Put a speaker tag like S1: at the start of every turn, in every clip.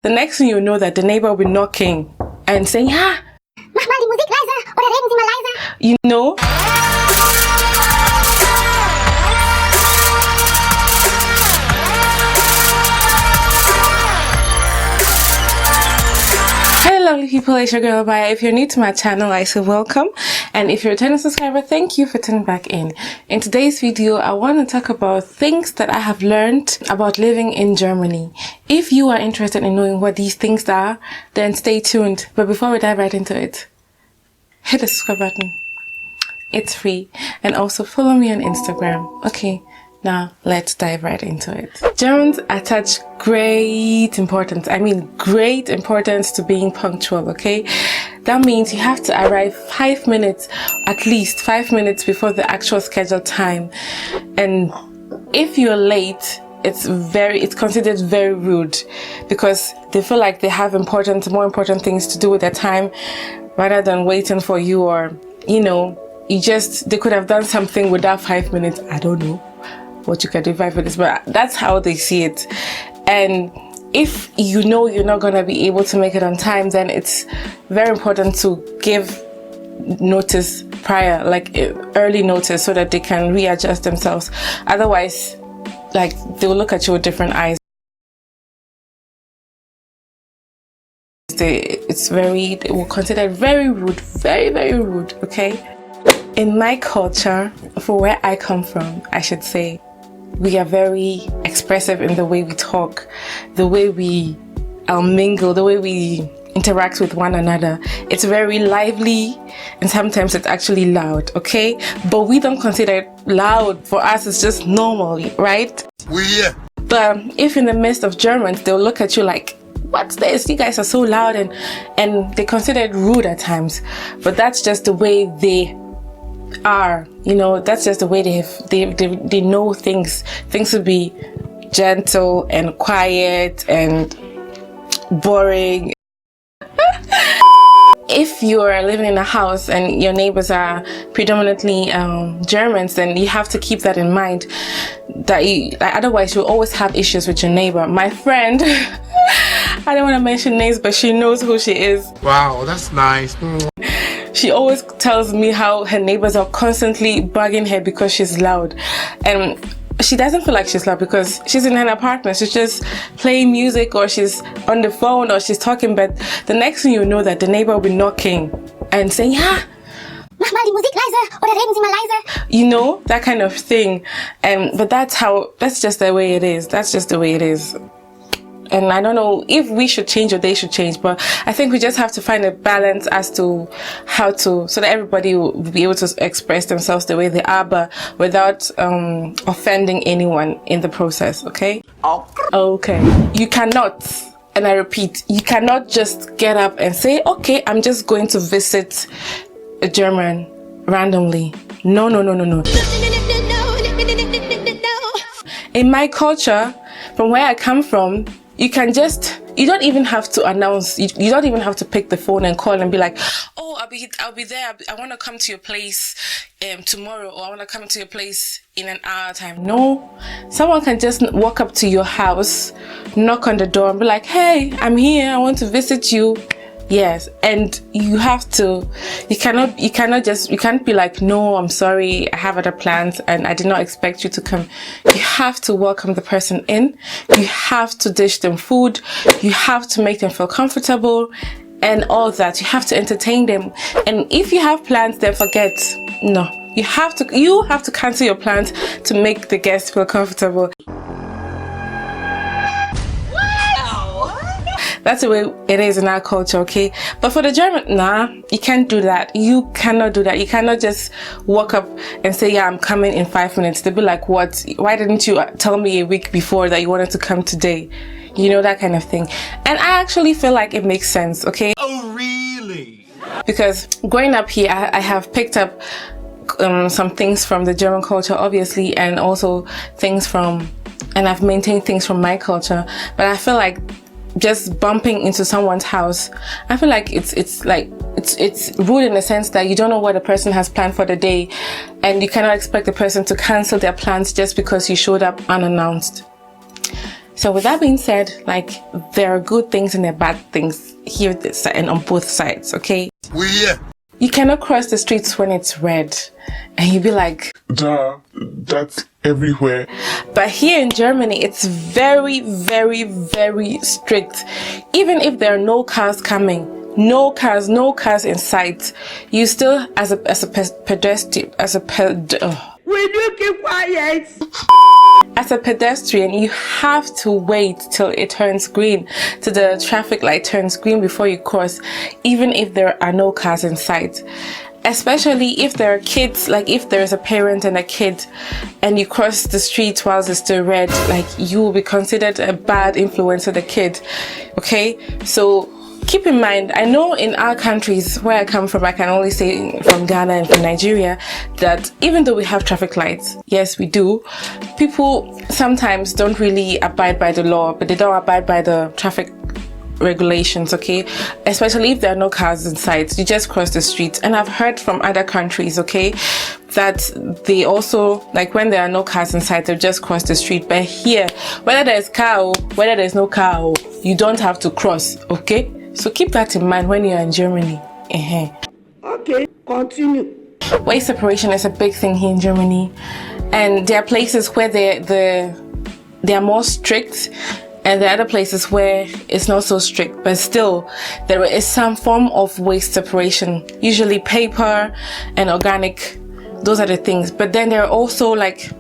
S1: The next thing you know that the neighbor will be knocking and saying, "Ah,
S2: mach mal die Musik leiser oder reden Sie mal leiser."
S1: you know. Hello lovely people, it's your girl Obaa Yaa. If you're new to my channel, I say welcome, and if you're a returning subscriber, thank you for tuning back in. In today's video, I want to talk about things that I have learned about living in Germany. If you are interested in knowing what these things are, then stay tuned. But before we dive right into it, hit the subscribe button. It's free, and also follow me on Instagram. Okay, now let's dive right into it. Germans attach great importance, great importance to being punctual, okay? That means you have to arrive 5 minutes, at least 5 minutes before the actual scheduled time. And if you're late, it's considered very rude because they feel like they have more important things to do with their time rather than waiting for you, or, you know, they could have done something with that 5 minutes. I don't know what you can do 5 minutes, but that's how they see it. And if you know you're not going to be able to make it on time, then it's very important to give notice prior, like early notice, so that they can readjust themselves. Otherwise, like, they will look at you with different eyes. They will consider it very rude, very, very rude, okay? In my culture, for where I come from, I should say, we are very expressive in the way we talk, the way we mingle, the way we interact with one another. It's very lively, and sometimes it's actually loud, okay? But we don't consider it loud. For us, it's just normal, right?
S3: Yeah.
S1: But if in the midst of Germans, they'll look at you like, what's this? You guys are so loud, and they consider it rude at times. But that's just the way they are, you know. That's just the way they know things to be gentle and quiet and boring. If you are living in a house and your neighbors are predominantly Germans, then you have to keep that in mind, that otherwise you'll always have issues with your neighbor. My friend, I don't want to mention names, but she knows who she is.
S3: Wow, that's nice.
S1: She always tells me how her neighbors are constantly bugging her because she's loud, and she doesn't feel like she's loud because she's in an apartment. She's just playing music, or she's on the phone, or she's talking. But the next thing you know, that the neighbor will be knocking and saying, "Ah,
S2: mach mal die Musik leiser oder reden Sie mal leiser."
S1: You know, that kind of thing. But that's just the way it is. That's just the way it is. And I don't know if we should change or they should change, but I think we just have to find a balance as to so that everybody will be able to express themselves the way they are, but without offending anyone in the process, okay? Okay. You cannot, and I repeat, you cannot just get up and say, "Okay, I'm just going to visit a German randomly." No. In my culture, from where I come from, you don't even have to announce. You don't even have to pick the phone and call and be like, "Oh, I'll be there. I want to come to your place tomorrow, or I want to come to your place in an hour time." No, someone can just walk up to your house, knock on the door, and be like, "Hey, I'm here. I want to visit you." Yes, and you can't be like, "No, I'm sorry, I have other plans and I did not expect you to come." You have to welcome the person in. You have to dish them food. You have to make them feel comfortable and all that. You have to entertain them. And if you have plans, then forget. No, you have to cancel your plans to make the guests feel comfortable. That's the way it is in our culture, okay? But for the German, nah, you can't do that. You cannot do that. You cannot just walk up and say, "Yeah, I'm coming in 5 minutes." They'll be like, "What? Why didn't you tell me a week before that you wanted to come today?" You know, that kind of thing. And I actually feel like it makes sense, okay?
S3: Oh, really?
S1: Because growing up here, I have picked up some things from the German culture, obviously, and also and I've maintained things from my culture. But I feel like just bumping into someone's house, I feel like it's rude in the sense that you don't know what the person has planned for the day, and you cannot expect the person to cancel their plans just because you showed up unannounced. So with that being said, like, there are good things and there are bad things here and on both sides, okay? You cannot cross the streets when it's red and you'd be like,
S4: duh, that's everywhere.
S1: But here in Germany, it's very, very, very strict. Even if there are no cars coming, no cars in sight, you still, as a pedestrian, will you keep quiet? As a pedestrian, you have to wait till it turns green, till the traffic light turns green before you cross, even if there are no cars in sight. Especially if there are kids, like if there's a parent and a kid and you cross the street while it's still red, like you will be considered a bad influence of the kid. Okay, so keep in mind, I know in our countries where I come from, I can only say from Ghana and from Nigeria, that even though we have traffic lights, yes we do, people sometimes don't really abide by the law, but they don't abide by the traffic regulations, okay? Especially if there are no cars in sight, you just cross the street. And I've heard from other countries, okay, that they also, like when there are no cars in sight, they'll just cross the street. But here, whether there's car, whether there's no car, you don't have to cross, okay? So keep that in mind when you're in Germany. Okay, continue. Waste separation is a big thing here in Germany, and there are places where they are more strict, and there are other places where it's not so strict, but still there is some form of waste separation, usually paper and organic. Those are the things. But then there are also like,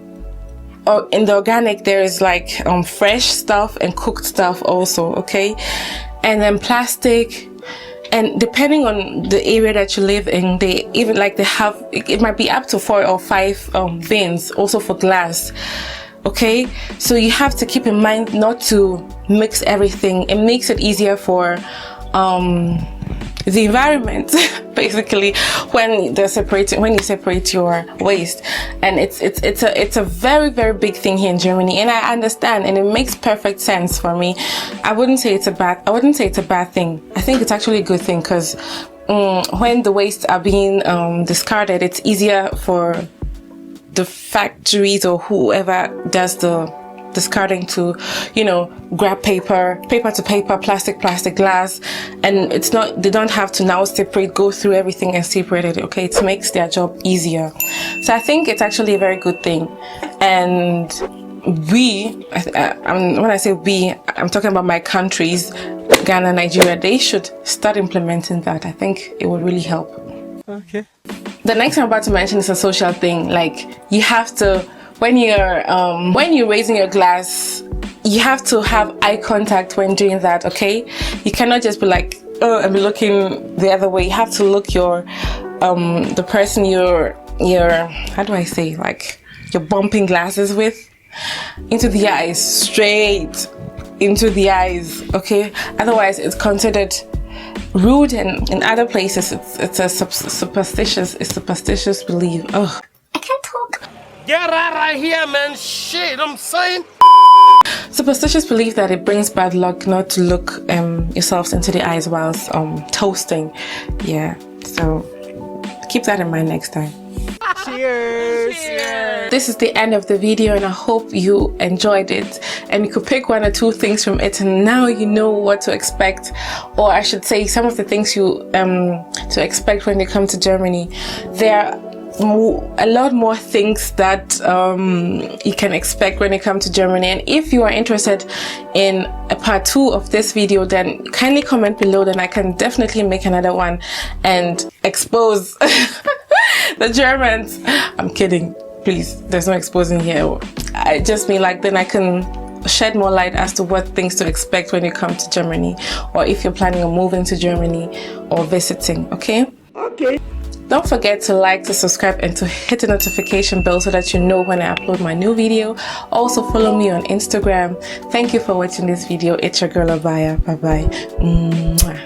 S1: in the organic there is like fresh stuff and cooked stuff also, okay? And then plastic, and depending on the area that you live in, they even like they have, it might be up to 4 or 5 bins also for glass. Okay, so you have to keep in mind not to mix everything. It makes it easier for the environment basically when you separate your waste. And it's a very, very big thing here in Germany, and I understand, and it makes perfect sense for me. I wouldn't say it's a bad thing. I think it's actually a good thing, because when the wastes are being discarded, it's easier for the factories or whoever does the discarding to, you know, grab paper to paper, plastic, glass, and it's not, they don't have to now go through everything and separate it. Okay, it makes their job easier. So I think it's actually a very good thing. And when I say we, I'm talking about my countries, Ghana, Nigeria, they should start implementing that. I think it would really help. Okay. The next thing I'm about to mention is a social thing. Like, you have to, when you're raising your glass, you have to have eye contact when doing that, okay? You cannot just be like, oh, and be looking the other way. You have to look the person you're how do I say, like, you're bumping glasses with, into the eyes, straight into the eyes, okay? Otherwise it's considered rude, and in other places it's a superstitious belief. Oh,
S2: I can't talk.
S3: Get out of here, man. Shit, I'm saying.
S1: Superstitious belief that it brings bad luck not to look yourselves into the eyes whilst toasting. Yeah, so keep that in mind next time.
S3: Cheers. Cheers.
S1: This is the end of the video, and I hope you enjoyed it and you could pick 1 or 2 things from it, and now you know what to expect, or I should say some of the things you to expect when you come to Germany. There are a lot more things that you can expect when you come to Germany. And if you are interested in a part 2 of this video, then kindly comment below, then I can definitely make another one and expose the Germans. I'm kidding, please, there's no exposing here. I just mean, like, then I can shed more light as to what things to expect when you come to Germany, or if you're planning on moving to Germany or visiting. Okay. Don't forget to like, to subscribe, and to hit the notification bell so that you know when I upload my new video. Also follow me on Instagram. Thank you for watching this video. It's your girl Obaa Yaa. Bye bye. Mwah.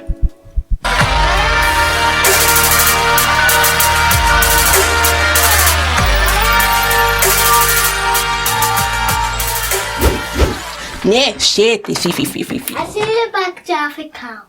S1: Yeah, shit.
S2: I see you back to Africa.